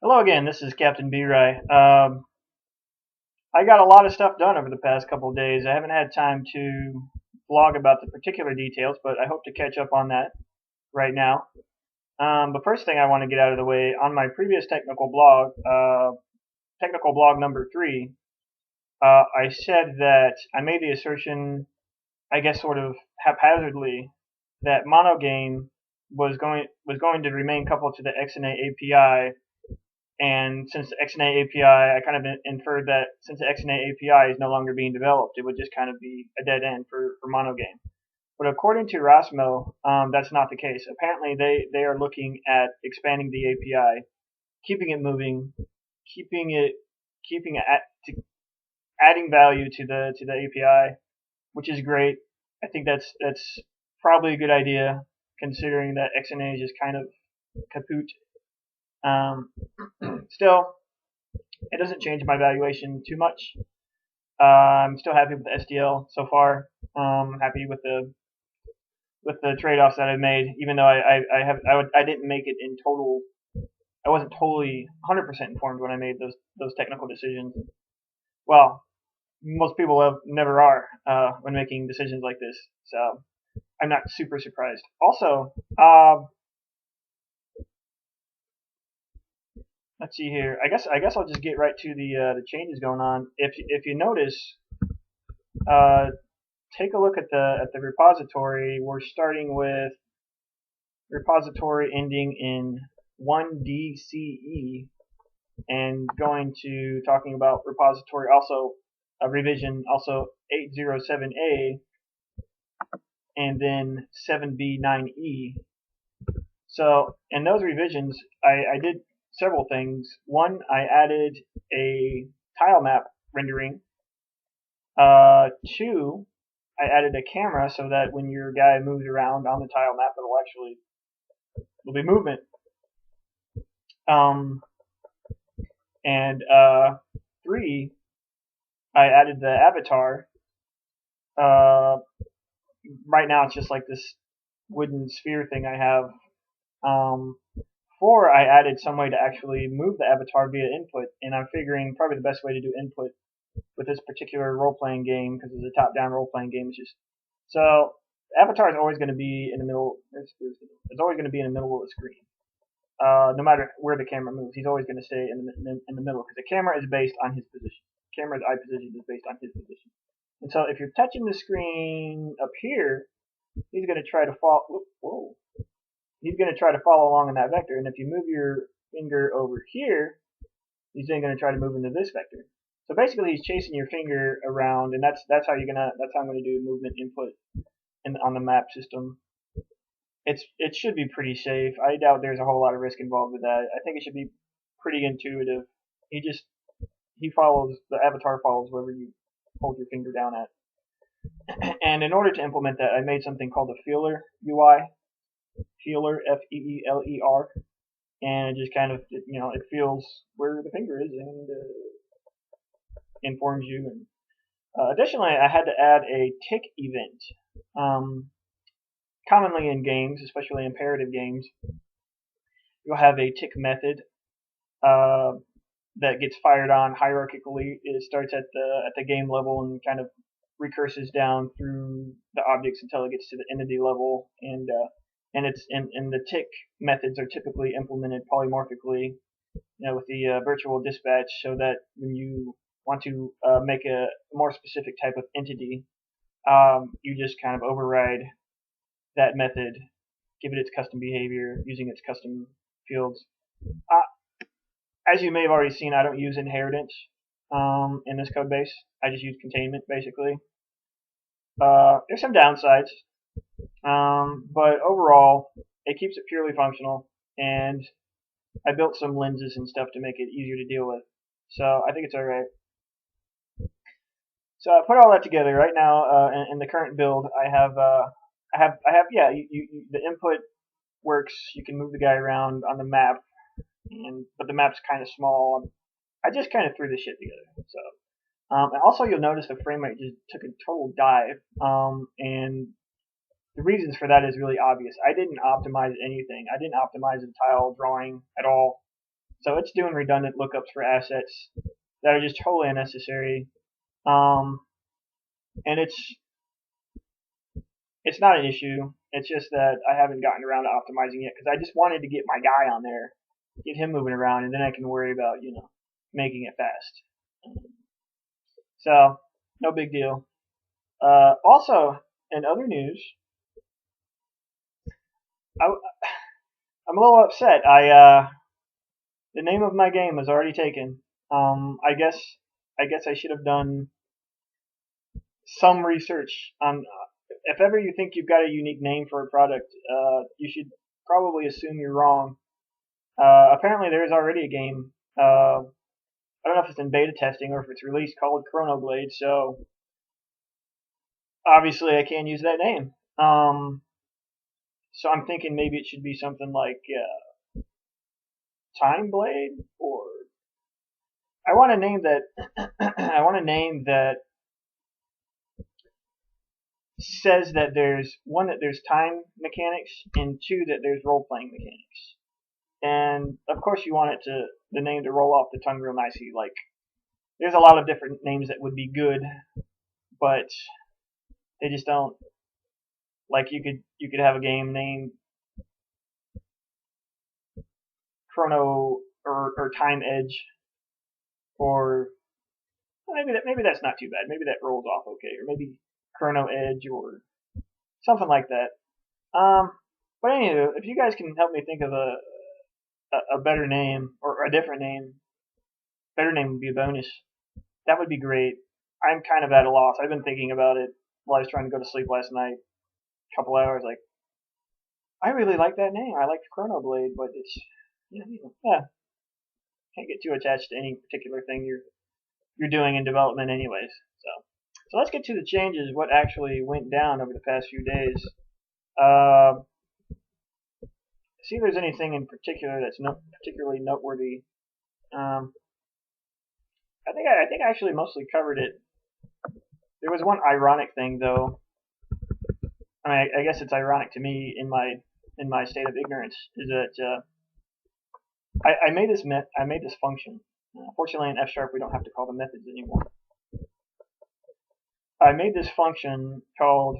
Hello again, this is Captain B-Rye. I got a lot of stuff done over the past couple of days. I haven't had time to vlog about the particular details, but I hope to catch up on that right now. The first thing I want to get out of the way, on my previous technical blog number 3, I said that I made the assertion, I guess sort of haphazardly, that monogame was going to remain coupled to the XNA API. And since the XNA API, I kind of inferred that since the XNA API is no longer being developed, it would just kind of be a dead end for monogame. But according to Rosmo, that's not the case. Apparently, they are looking at expanding the API, keeping it moving, keeping it adding value to the API, which is great. I think that's probably a good idea, considering that XNA is just kind of kaput. Um, Still, it doesn't change my valuation too much. I'm still happy with the STL so far. Happy with the trade-offs that I've made, even though I didn't make it in total. I wasn't totally 100% informed when I made those technical decisions. Well, most people never are when making decisions like this, so I'm not super surprised. Also, let's see here. I guess I'll just get right to the changes going on. If you notice, uh, take a look at the repository. We're starting with repository ending in 1DCE and going to talking about repository also a revision also 807A and then 7B9E. So in those revisions, I did several things. One, I added a tilemap rendering. Two, I added a camera so that when your guy moves around on the tile map, there'll be movement. And three, I added the avatar. Uh, right now it's just like this wooden sphere thing I have. Four, I added some way to actually move the avatar via input, and I'm figuring probably the best way to do input with this particular role-playing game, because it's a top-down role-playing game, is just so Avatar is always going to be in the middle. It's always going to be in the middle of the screen. No matter where the camera moves, he's always going to stay in the middle because the camera is based on his position. The camera's eye position is based on his position. And so if you're touching the screen up here, he's going to try to follow. Whoa! He's going to try to follow along in that vector. And if you move your finger over here, he's then going to try to move into this vector. So basically, he's chasing your finger around, and that's how I'm going to do movement input on the map system. It should be pretty safe. I doubt there's a whole lot of risk involved with that. I think it should be pretty intuitive. The avatar follows wherever you hold your finger down at. And in order to implement that, I made something called the Feeler UI. Feeler, Feeler, and it just kind of it feels where the finger is and informs you. And additionally, I had to add a tick event. Commonly in games, especially imperative games, you'll have a tick method that gets fired on hierarchically. It starts at the game level and kind of recurses down through the objects until it gets to the entity level, and the tick methods are typically implemented polymorphically, with the virtual dispatch, so that when you want to make a more specific type of entity, you just kind of override that method, give it its custom behavior using its custom fields. As you may have already seen, I don't use inheritance in this code base. I just use containment basically. There's some downsides, but overall, it keeps it purely functional, and I built some lenses and stuff to make it easier to deal with. So I think it's alright. So I put all that together. Right now, in the current build, I have the input works. You can move the guy around on the map, but the map's kind of small. I just kind of threw this shit together. So, and also you'll notice the frame rate just took a total dive. And the reasons for that is really obvious. I didn't optimize anything. I didn't optimize the tile drawing at all. So it's doing redundant lookups for assets that are just totally unnecessary. And it's not an issue. It's just that I haven't gotten around to optimizing it because I just wanted to get my guy on there, get him moving around, and then I can worry about making it fast. So no big deal. Also, in other news, I'm a little upset. The name of my game was already taken. I guess I should have done some research on. If ever you think you've got a unique name for a product, you should probably assume you're wrong. Apparently, there is already a game. I don't know if it's in beta testing or if it's released called Chrono Blade. So obviously, I can't use that name. So I'm thinking maybe it should be something like Time Blade, or I want a name that I want a name that says that there's one, that there's time mechanics, and two, that there's role playing mechanics. And of course, you want it to the name to roll off the tongue real nicely. Like, there's a lot of different names that would be good, but they just don't. Like, you could have a game named Chrono or Time Edge, or maybe that's not too bad. Maybe that rolls off okay, or maybe Chrono Edge or something like that. But anyway, if you guys can help me think of a better name or a different name, better name would be a bonus. That would be great. I'm kind of at a loss. I've been thinking about it while I was trying to go to sleep last night. A couple hours, like, I really like that name. I like Chrono Blade, but it's can't get too attached to any particular thing you're doing in development, anyways. So let's get to the changes. What actually went down over the past few days? See if there's anything in particular that's particularly noteworthy. I think I actually mostly covered it. There was one ironic thing, though. I mean, I guess it's ironic to me in my state of ignorance, is that I made this function. Fortunately, in F# we don't have to call them methods anymore. I made this function called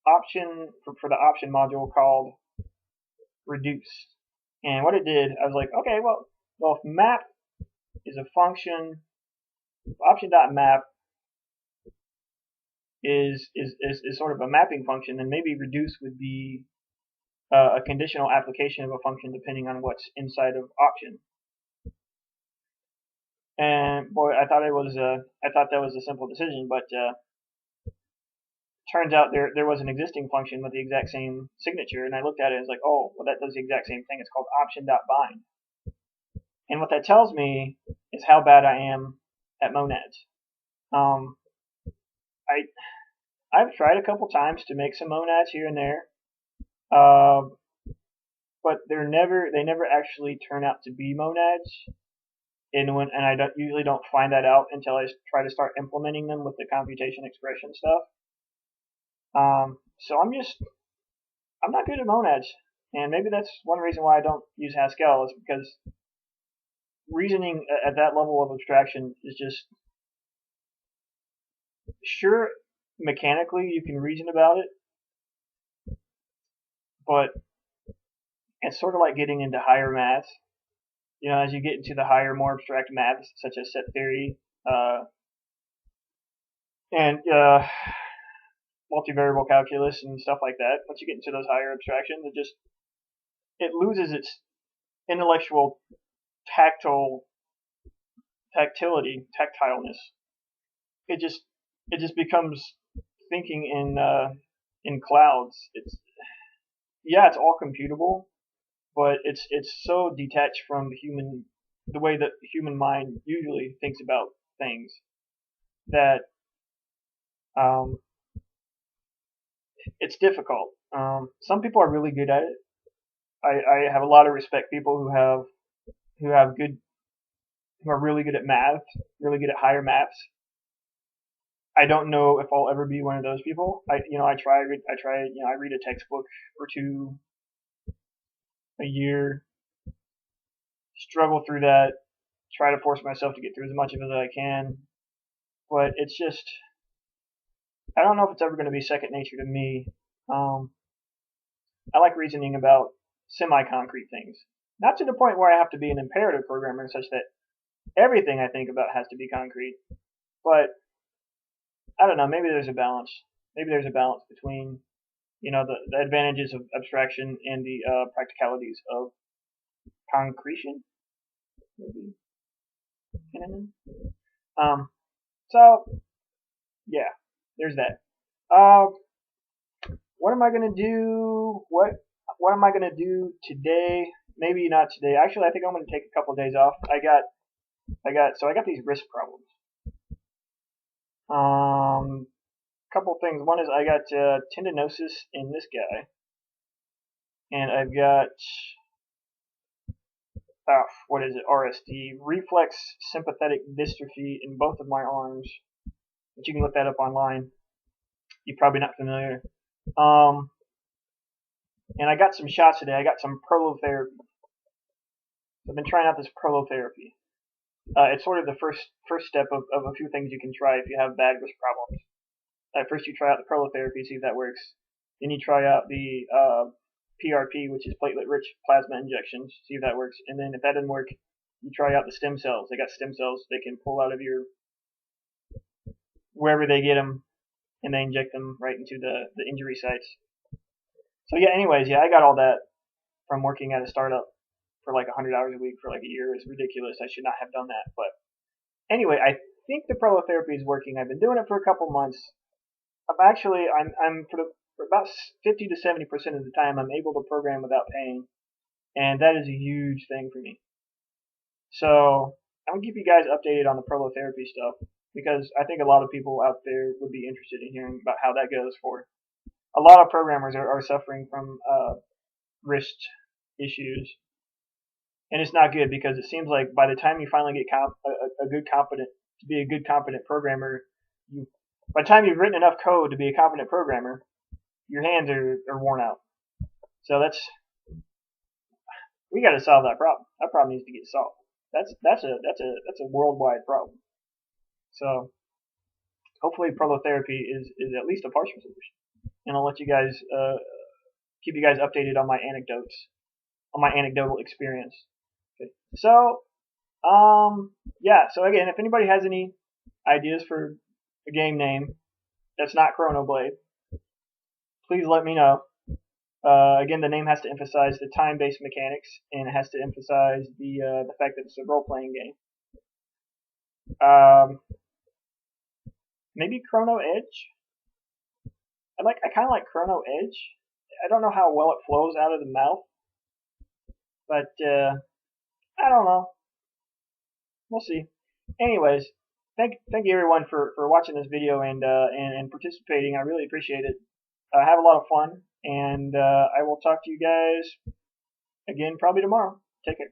option for the option module called reduce. And what it did, I was like, okay, well, if map is a function, option.map is sort of a mapping function, then maybe reduce would be a conditional application of a function depending on what's inside of option. And boy, I thought that was a simple decision, but turns out there was an existing function with the exact same signature, and I looked at it and was like, oh, well, that does the exact same thing. It's called option.bind. And what that tells me is how bad I am at Monads. I've tried a couple times to make some Monads here and there, but they never actually turn out to be Monads. And I usually don't find that out until I try to start implementing them with the computation expression stuff. So I'm not good at Monads, and maybe that's one reason why I don't use Haskell, is because reasoning at that level of abstraction is just, sure, mechanically you can reason about it, but it's sort of like getting into higher maths. As you get into the higher, more abstract maths, such as set theory, and multivariable calculus and stuff like that, once you get into those higher abstractions, it loses its intellectual tactileness. It just becomes thinking in clouds. It's all computable, but it's so detached from the way that the human mind usually thinks about things, that it's difficult. Some people are really good at it. I have a lot of respect people who are really good at math, really good at higher maths. I don't know if I'll ever be one of those people. I read a textbook or two a year, struggle through that, try to force myself to get through as much of it as I can. But it's just, I don't know if it's ever going to be second nature to me. I like reasoning about semi-concrete things. Not to the point where I have to be an imperative programmer such that everything I think about has to be concrete. But I don't know, maybe there's a balance. Maybe there's a balance between, the advantages of abstraction and the practicalities of concretion. Maybe. So yeah, there's that. What am I gonna do? What am I gonna do today? Maybe not today. Actually, I think I'm gonna take a couple of days off. I got these wrist problems. Couple things. One is I got tendinosis in this guy, and I've got what is it? RSD, reflex sympathetic dystrophy, in both of my arms. But you can look that up online. You're probably not familiar. And I got some shots today. I got some prolotherapy. I've been trying out this prolotherapy. It's sort of the first step of a few things you can try if you have bad wrist problems. First you try out the prolotherapy, see if that works. Then you try out the PRP, which is platelet-rich plasma injections, see if that works. And then if that doesn't work, you try out the stem cells. They got stem cells they can pull out of your wherever they get them, and they inject them right into the injury sites. So yeah, anyways, I got all that from working at a startup for like 100 hours a week for like a year. It's ridiculous. I should not have done that. But anyway, I think the prolotherapy is working. I've been doing it for a couple months. I'm for about 50 to 70% of the time I'm able to program without pain, and that is a huge thing for me. So I'm gonna keep you guys updated on the prolotherapy stuff because I think a lot of people out there would be interested in hearing about how that goes. For a lot of programmers are suffering from wrist issues, and it's not good because it seems like by the time you finally get a good competent programmer, by the time you've written enough code to be a competent programmer, your hands are worn out. So we got to solve that problem. That problem needs to get solved. That's a worldwide problem. So hopefully prolotherapy is at least a partial solution. And I'll let you guys keep you guys updated on my anecdotal experience. Okay. So so again, if anybody has any ideas for a game name that's not Chronoblade, please let me know. Again, the name has to emphasize the time-based mechanics, and it has to emphasize the fact that it's a role-playing game. Maybe Chrono Edge. I kind of like Chrono Edge. I don't know how well it flows out of the mouth, but I don't know. We'll see. Anyways, thank you everyone for watching this video and participating. I really appreciate it. Have a lot of fun, and I will talk to you guys again probably tomorrow. Take care.